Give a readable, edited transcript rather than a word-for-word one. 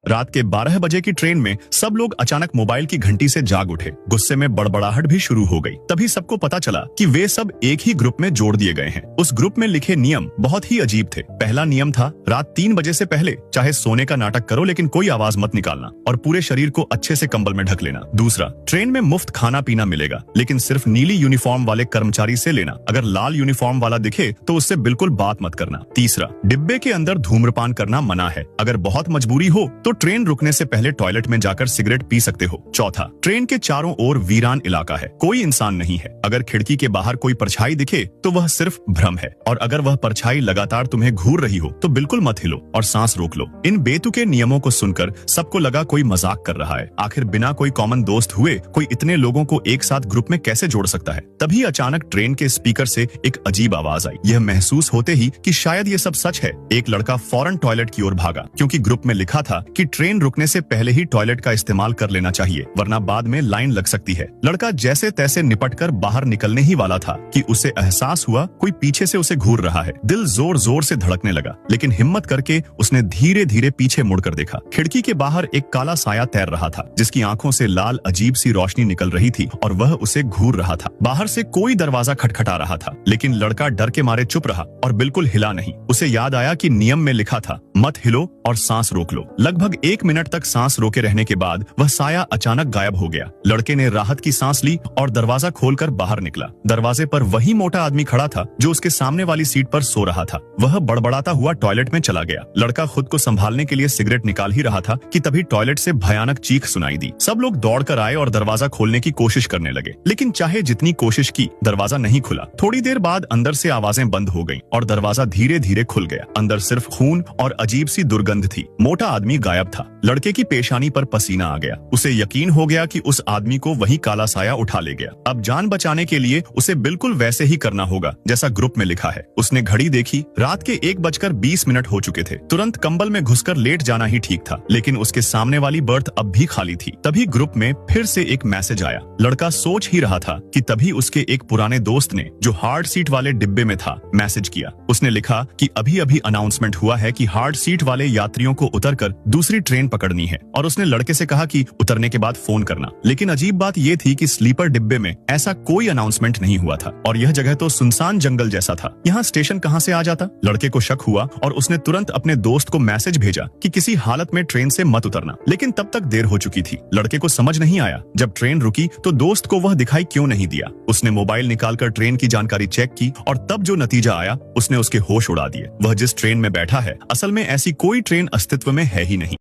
रात के 12 बजे की ट्रेन में सब लोग अचानक मोबाइल की घंटी से जाग उठे। गुस्से में बड़बड़ाहट भी शुरू हो गई। तभी सबको पता चला कि वे सब एक ही ग्रुप में जोड़ दिए गए हैं। उस ग्रुप में लिखे नियम बहुत ही अजीब थे। पहला नियम था, रात 3 बजे से पहले चाहे सोने का नाटक करो लेकिन कोई आवाज मत निकालना और पूरे शरीर को अच्छे से कंबल में ढक लेना। दूसरा, ट्रेन में मुफ्त खाना पीना मिलेगा लेकिन सिर्फ नीली यूनिफॉर्म वाले कर्मचारी से लेना। अगर लाल यूनिफॉर्म वाला दिखे तो उससे बिल्कुल बात मत करना। तीसरा, डिब्बे के अंदर धूम्रपान करना मना है। अगर बहुत मजबूरी हो तो ट्रेन रुकने से पहले टॉयलेट में जाकर सिगरेट पी सकते हो। चौथा, ट्रेन के चारों ओर वीरान इलाका है, कोई इंसान नहीं है। अगर खिड़की के बाहर कोई परछाई दिखे तो वह सिर्फ भ्रम है और अगर वह परछाई लगातार तुम्हें घूर रही हो तो बिल्कुल मत हिलो और सांस रोक लो। इन बेतुके नियमों को सुनकर सबको लगा कोई मजाक कर रहा है। आखिर बिना कोई कॉमन दोस्त हुए कोई इतने लोगों को एक साथ ग्रुप में कैसे जोड़ सकता है। तभी अचानक ट्रेन के स्पीकर से एक अजीब आवाज आई। यह महसूस होते ही कि शायद ये सब सच है, एक लड़का फौरन टॉयलेट की ओर भागा क्योंकि ग्रुप में लिखा था कि ट्रेन रुकने से पहले ही टॉयलेट का इस्तेमाल कर लेना चाहिए वरना बाद में लाइन लग सकती है। लड़का जैसे तैसे निपटकर बाहर निकलने ही वाला था कि उसे एहसास हुआ कोई पीछे से उसे घूर रहा है। दिल जोर जोर से धड़कने लगा लेकिन हिम्मत करके उसने धीरे धीरे पीछे मुड़कर देखा। खिड़की के बाहर एक काला साया तैर रहा था जिसकी आंखों से लाल अजीब सी रोशनी निकल रही थी और वह उसे घूर रहा था। बाहर से कोई दरवाजा खटखटा रहा था लेकिन लड़का डर के मारे चुप रहा और बिल्कुल हिला नहीं। उसे याद आया कि नियम में लिखा था, मत हिलो और सांस रोक लो। लगभग 1 मिनट तक सांस रोके रहने के बाद वह साया अचानक गायब हो गया। लड़के ने राहत की सांस ली और दरवाजा खोलकर बाहर निकला। दरवाजे पर वही मोटा आदमी खड़ा था जो उसके सामने वाली सीट पर सो रहा था। वह बड़बड़ाता हुआ टॉयलेट में चला गया। लड़का खुद को संभालने के लिए सिगरेट निकाल ही रहा था कि तभी टॉयलेट से भयानक चीख सुनाई दी। सब लोग दौड़कर आए और दरवाजा खोलने की कोशिश करने लगे लेकिन चाहे जितनी कोशिश की दरवाजा नहीं खुला। थोड़ी देर बाद अंदर से आवाजें बंद हो गईं और दरवाजा धीरे धीरे खुल गया। अंदर सिर्फ खून और अजीब सी दुर्गंध थी। मोटा आदमी गायब था। लड़के की पेशानी पर पसीना आ गया। उसे यकीन हो गया कि उस आदमी को वही काला साया उठा ले गया। अब जान बचाने के लिए उसे बिल्कुल वैसे ही करना होगा जैसा ग्रुप में लिखा है। उसने घड़ी देखी, रात के 1:20 हो चुके थे। तुरंत कंबल में घुसकर लेट जाना ही ठीक था लेकिन उसके सामने वाली बर्थ अब भी खाली थी। तभी ग्रुप में फिर से एक मैसेज आया। लड़का सोच ही रहा था कि तभी उसके एक पुराने दोस्त ने जो हार्ड सीट वाले डिब्बे में था मैसेज किया। उसने लिखा कि अभी अभी अनाउंसमेंट हुआ है कि हार्ड सीट वाले यात्रियों को उतरकर दूसरी ट्रेन पकड़नी है और उसने लड़के से कहा कि उतरने के बाद फोन करना। लेकिन अजीब बात यह थी कि स्लीपर डिब्बे में ऐसा कोई अनाउंसमेंट नहीं हुआ था और यह जगह तो सुनसान जंगल जैसा था। यहाँ स्टेशन कहाँ से आ जाता? लड़के को शक हुआ और उसने तुरंत अपने दोस्त को मैसेज भेजा कि किसी हालत में ट्रेन से मत उतरना। लेकिन तब तक देर हो चुकी थी। लड़के को समझ नहीं आया जब ट्रेन रुकी तो दोस्त को वह दिखाई क्यों नहीं दिया। उसने मोबाइल निकालकर ट्रेन की जानकारी चेक की और तब जो नतीजा आया उसने उसके होश उड़ा दिए। वह जिस ट्रेन में बैठा है असल में ऐसी कोई ट्रेन अस्तित्व में है ही नहीं।